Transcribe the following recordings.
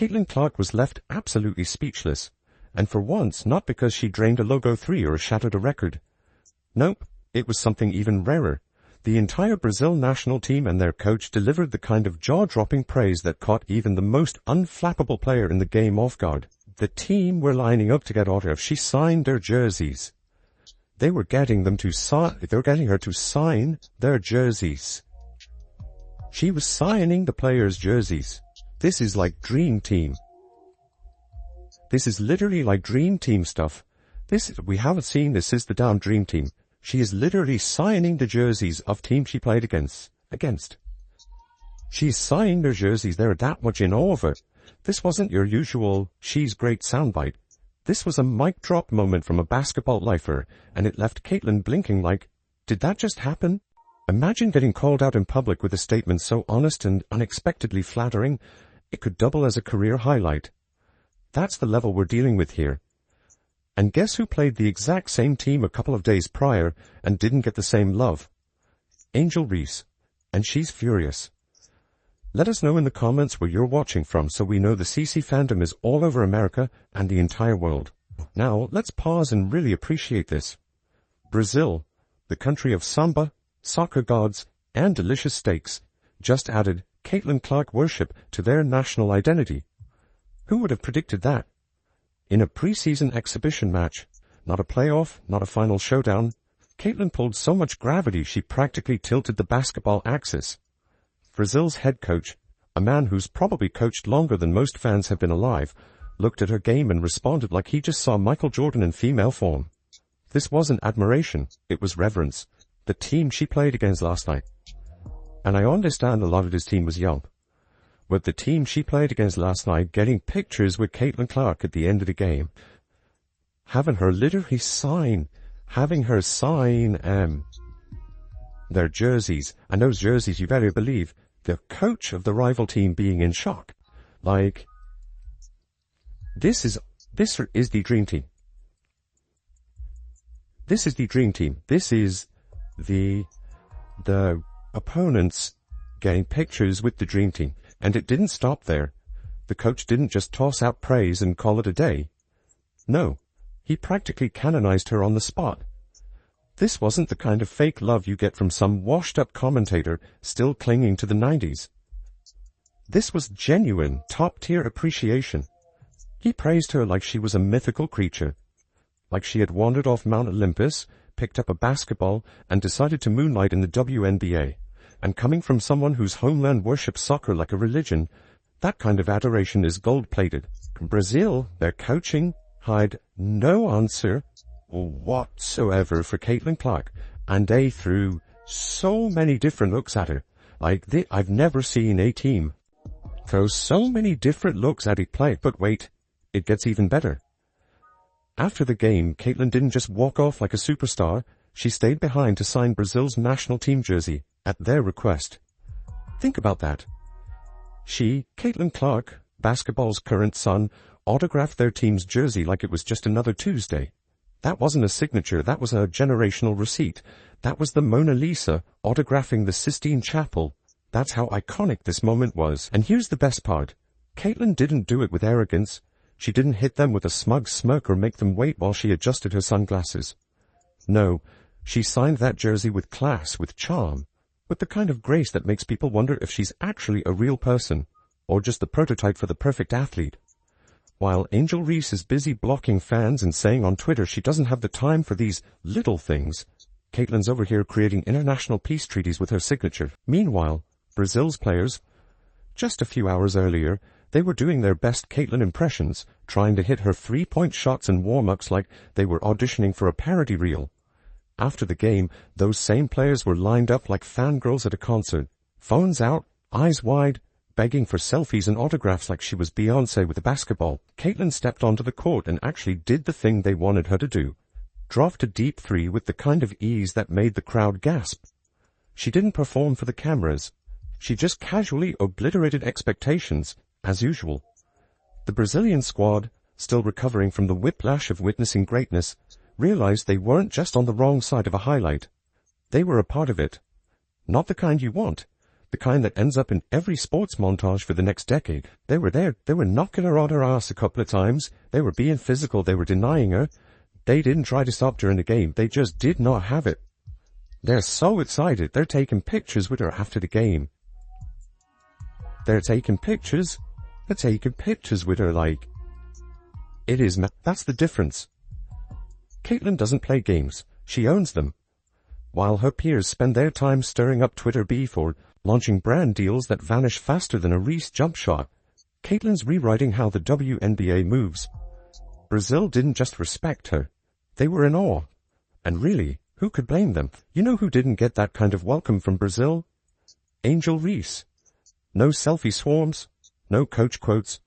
Caitlin Clark was left absolutely speechless, and for once not because she drained a logo 3 or shattered a record. Nope, it was something even rarer. The entire Brazil national team and their coach delivered the kind of jaw-dropping praise that caught even the most unflappable player in the game off guard. The team were lining up to get autographs. She signed their jerseys. They were getting her to sign their jerseys. She was signing the players' jerseys. This is like Dream Team. This is literally like Dream Team stuff. We haven't seen this since the damn Dream Team. She is literally signing the jerseys of teams she played against. She's signing their jerseys. They're that much in awe of her. This wasn't your usual she's great soundbite. This was a mic drop moment from a basketball lifer, and it left Caitlin blinking like, did that just happen? Imagine getting called out in public with a statement so honest and unexpectedly flattering, it could double as a career highlight. That's the level we're dealing with here. And guess who played the exact same team a couple of days prior and didn't get the same love? Angel Reese. And she's furious. Let us know in the comments where you're watching from so we know the CC fandom is all over America and the entire world. Now, let's pause and really appreciate this. Brazil, the country of samba, soccer gods, and delicious steaks, just added Caitlin Clark worship to their national identity. Who would have predicted that? In a preseason exhibition match, not a playoff, not a final showdown, Caitlin pulled so much gravity she practically tilted the basketball axis. Brazil's head coach, a man who's probably coached longer than most fans have been alive, looked at her game and responded like he just saw Michael Jordan in female form. This wasn't admiration, it was reverence. The team she played against last night. And I understand a lot of this team was young. But the team she played against last night, getting pictures with Caitlin Clark at the end of the game, having her sign their jerseys, and those jerseys you better believe, the coach of the rival team being in shock. Like, this is the dream team. This is the dream team. This is the opponents getting pictures with the dream team. And it didn't stop there. The coach didn't just toss out praise and call it a day. No, he practically canonized her on the spot. This wasn't the kind of fake love you get from some washed-up commentator still clinging to the 90s. This was genuine, top-tier appreciation. He praised her like she was a mythical creature, like she had wandered off Mount Olympus, picked up a basketball, and decided to moonlight in the WNBA. And coming from someone whose homeland worships soccer like a religion, that kind of adoration is gold-plated. Brazil, their coaching, had no answer whatsoever for Caitlin Clark, and they threw so many different looks at her. I've never seen a team throw so many different looks at a play. But wait, it gets even better. After the game, Caitlin didn't just walk off like a superstar. She stayed behind to sign Brazil's national team jersey at their request. Think about that. She, Caitlin Clark, basketball's current son, autographed their team's jersey like it was just another Tuesday. That wasn't a signature, that was a generational receipt. That was the Mona Lisa autographing the Sistine Chapel. That's how iconic this moment was. And here's the best part. Caitlin didn't do it with arrogance. She didn't hit them with a smug smirk or make them wait while she adjusted her sunglasses. No, she signed that jersey with class, with charm, with the kind of grace that makes people wonder if she's actually a real person, or just the prototype for the perfect athlete. While Angel Reese is busy blocking fans and saying on Twitter she doesn't have the time for these little things, Caitlin's over here creating international peace treaties with her signature. Meanwhile, Brazil's players, just a few hours earlier, they were doing their best Caitlin impressions, trying to hit her three-point shots and warm-ups like they were auditioning for a parody reel. After the game, those same players were lined up like fangirls at a concert, phones out, eyes wide, begging for selfies and autographs like she was Beyoncé with a basketball. Caitlin stepped onto the court and actually did the thing they wanted her to do. Dropped a deep three with the kind of ease that made the crowd gasp. She didn't perform for the cameras. She just casually obliterated expectations, as usual. The Brazilian squad, still recovering from the whiplash of witnessing greatness, realized they weren't just on the wrong side of a highlight. They were a part of it. Not the kind you want. The kind that ends up in every sports montage for the next decade. They were there. They were knocking her on her ass a couple of times. They were being physical. They were denying her. They didn't try to stop during the game. They just did not have it. They're so excited. They're taking pictures with her after the game. They're taking pictures with her like... It is... That's the difference. Caitlin doesn't play games. She owns them. While her peers spend their time stirring up Twitter beef or launching brand deals that vanish faster than a Reese jump shot, Caitlin's rewriting how the WNBA moves. Brazil didn't just respect her. They were in awe. And really, who could blame them? You know who didn't get that kind of welcome from Brazil? Angel Reese. No selfie swarms, no coach quotes,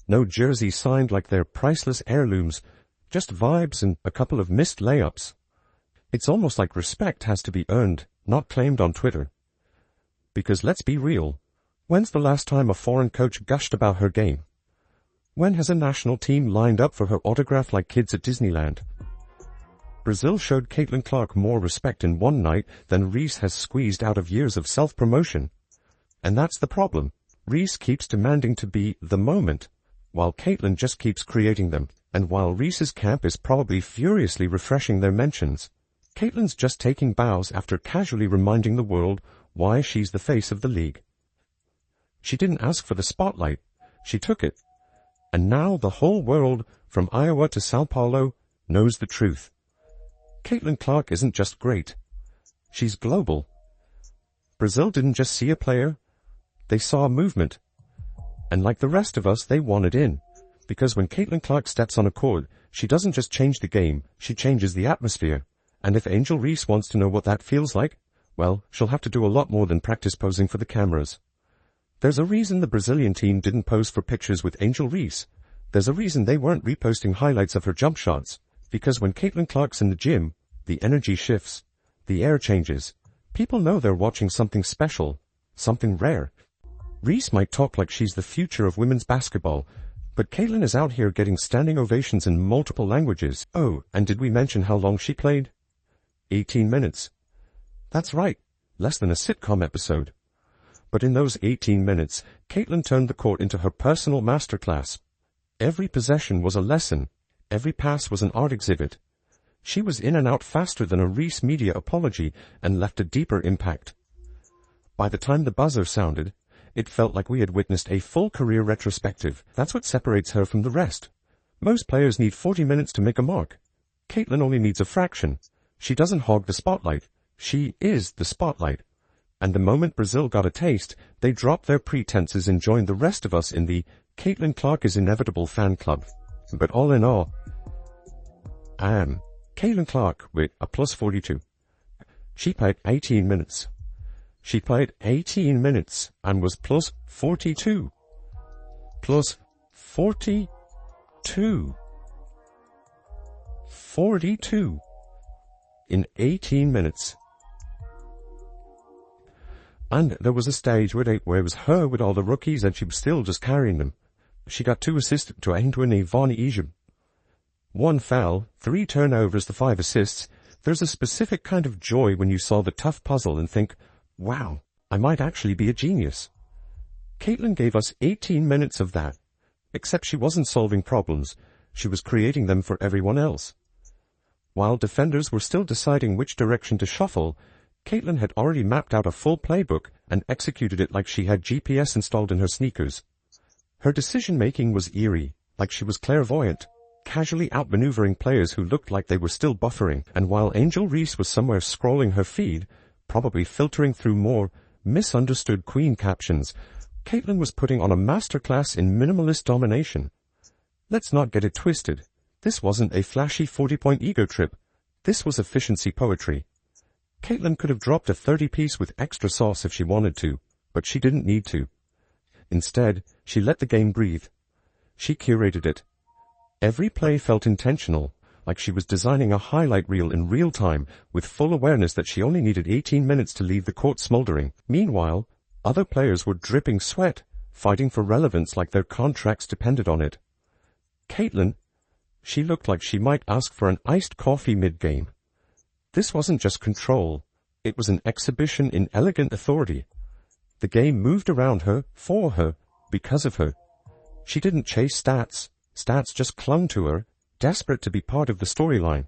no jerseys signed like they're priceless heirlooms, just vibes and a couple of missed layups. It's almost like respect has to be earned, not claimed on Twitter. Because let's be real, when's the last time a foreign coach gushed about her game? When has a national team lined up for her autograph like kids at Disneyland? Brazil showed Caitlin Clark more respect in one night than Reese has squeezed out of years of self-promotion. And that's the problem. Reese keeps demanding to be the moment, while Caitlin just keeps creating them. And while Reese's camp is probably furiously refreshing their mentions, Caitlin's just taking bows after casually reminding the world why she's the face of the league. She didn't ask for the spotlight. She took it. And now the whole world, from Iowa to Sao Paulo, knows the truth. Caitlin Clark isn't just great. She's global. Brazil didn't just see a player. They saw a movement. And like the rest of us, they wanted in. Because when Caitlin Clark steps on a court, she doesn't just change the game, she changes the atmosphere. And if Angel Reese wants to know what that feels like, well, she'll have to do a lot more than practice posing for the cameras. There's a reason the Brazilian team didn't pose for pictures with Angel Reese. There's a reason they weren't reposting highlights of her jump shots. Because when Caitlin Clark's in the gym, the energy shifts, the air changes. People know they're watching something special, something rare. Reese might talk like she's the future of women's basketball, but Caitlin is out here getting standing ovations in multiple languages. Oh, and did we mention how long she played? 18 minutes. That's right, less than a sitcom episode. But in those 18 minutes, Caitlin turned the court into her personal masterclass. Every possession was a lesson. Every pass was an art exhibit. She was in and out faster than a Reese media apology and left a deeper impact. By the time the buzzer sounded, it felt like we had witnessed a full career retrospective. That's what separates her from the rest. Most players need 40 minutes to make a mark. Caitlin only needs a fraction. She doesn't hog the spotlight. She is the spotlight. And the moment Brazil got a taste, they dropped their pretenses and joined the rest of us in the Caitlin Clark is inevitable fan club. But all in all, Caitlin Clark with a plus 42. She played 18 minutes. She played 18 minutes and was plus 42. Plus 42. 42. In 18 minutes. And there was a stage where it was her with all the rookies and she was still just carrying them. She got 2 assists to Eindhoven Von Egypt. 1 foul, 3 turnovers to 5 assists. There's a specific kind of joy when you solve a tough puzzle and think, wow, I might actually be a genius. Caitlin gave us 18 minutes of that. Except she wasn't solving problems. She was creating them for everyone else. While defenders were still deciding which direction to shuffle, Caitlin had already mapped out a full playbook and executed it like she had GPS installed in her sneakers. Her decision-making was eerie, like she was clairvoyant, casually outmaneuvering players who looked like they were still buffering. And while Angel Reese was somewhere scrolling her feed, probably filtering through more misunderstood queen captions, Caitlin was putting on a masterclass in minimalist domination. Let's not get it twisted. This wasn't a flashy 40-point ego trip. This was efficiency poetry. Caitlin could have dropped a 30-piece with extra sauce if she wanted to, but she didn't need to. Instead, she let the game breathe. She curated it. Every play felt intentional, like she was designing a highlight reel in real time, with full awareness that she only needed 18 minutes to leave the court smoldering. Meanwhile, other players were dripping sweat, fighting for relevance like their contracts depended on it. Caitlin, she looked like she might ask for an iced coffee mid-game. This wasn't just control. It was an exhibition in elegant authority. The game moved around her, for her, because of her. She didn't chase stats. Stats just clung to her, desperate to be part of the storyline.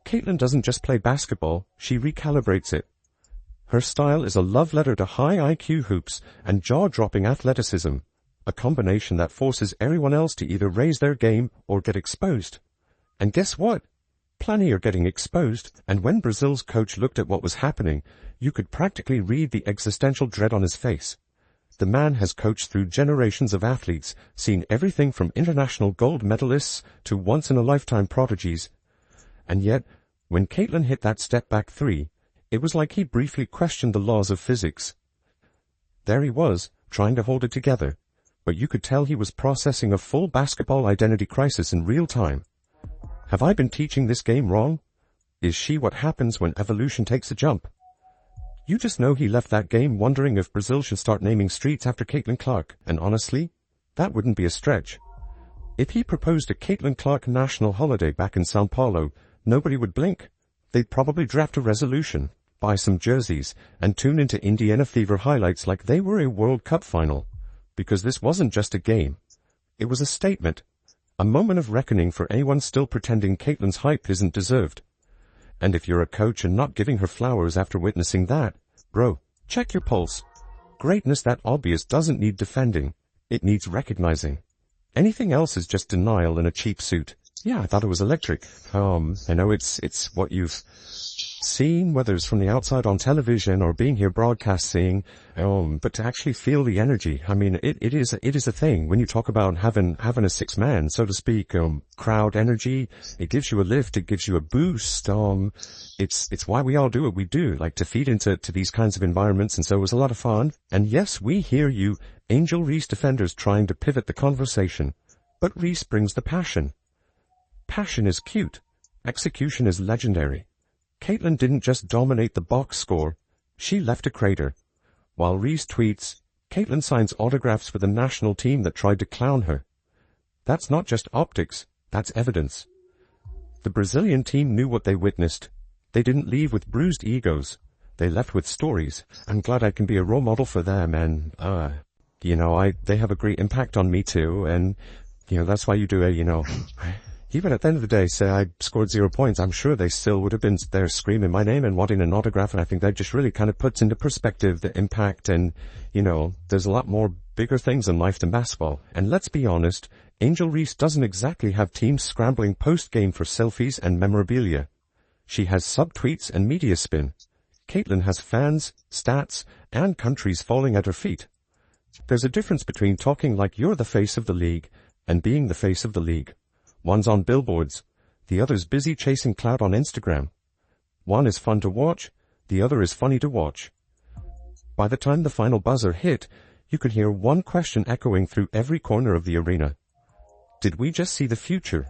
Caitlin doesn't just play basketball, she recalibrates it. Her style is a love letter to high IQ hoops and jaw-dropping athleticism, a combination that forces everyone else to either raise their game or get exposed. And guess what? Plenty are getting exposed, and when Brazil's coach looked at what was happening, you could practically read the existential dread on his face. The man has coached through generations of athletes, seen everything from international gold medalists to once-in-a-lifetime prodigies. And yet, when Caitlin hit that step-back three, it was like he briefly questioned the laws of physics. There he was, trying to hold it together, but you could tell he was processing a full basketball identity crisis in real time. Have I been teaching this game wrong? Is she what happens when evolution takes a jump? You just know he left that game wondering if Brazil should start naming streets after Caitlin Clark, and honestly, that wouldn't be a stretch. If he proposed a Caitlin Clark national holiday back in Sao Paulo, nobody would blink. They'd probably draft a resolution, buy some jerseys, and tune into Indiana Fever highlights like they were a World Cup final. Because this wasn't just a game. It was a statement. A moment of reckoning for anyone still pretending Caitlin's hype isn't deserved. And if you're a coach and not giving her flowers after witnessing that, bro, check your pulse. Greatness that obvious doesn't need defending. It needs recognizing. Anything else is just denial in a cheap suit. Yeah, I thought it was electric. I know it's what you've seen, whether it's from the outside on television or being here broadcasting, but to actually feel the energy, I mean, it is a thing. When you talk about having a six-man, so to speak, crowd energy, it gives you a lift, it gives you a boost, it's why we all do what we do, like to feed into these kinds of environments, and so it was a lot of fun. And yes, we hear you, Angel Reese defenders trying to pivot the conversation, but Reese brings the passion. Passion is cute. Execution is legendary. Caitlin didn't just dominate the box score, she left a crater. While Reese tweets, Caitlin signs autographs for the national team that tried to clown her. That's not just optics, that's evidence. The Brazilian team knew what they witnessed. They didn't leave with bruised egos. They left with stories. I'm glad I can be a role model for them, and, they have a great impact on me too, and, that's why you do it, Even at the end of the day, say I scored 0 points, I'm sure they still would have been there screaming my name and wanting an autograph, and I think that just really kind of puts into perspective the impact, and, there's a lot more bigger things in life than basketball. And let's be honest, Angel Reese doesn't exactly have teams scrambling post-game for selfies and memorabilia. She has sub-tweets and media spin. Caitlin has fans, stats, and countries falling at her feet. There's a difference between talking like you're the face of the league and being the face of the league. One's on billboards, the other's busy chasing clout on Instagram. One is fun to watch, the other is funny to watch. By the time the final buzzer hit, you could hear one question echoing through every corner of the arena. Did we just see the future?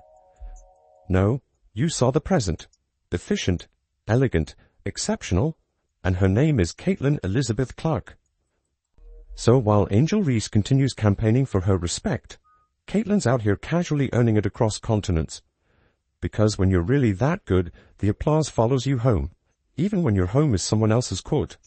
No, you saw the present. Efficient, elegant, exceptional, and her name is Caitlin Elizabeth Clark. So while Angel Reese continues campaigning for her respect, Caitlin's out here casually earning it across continents. Because when you're really that good, the applause follows you home, even when your home is someone else's court.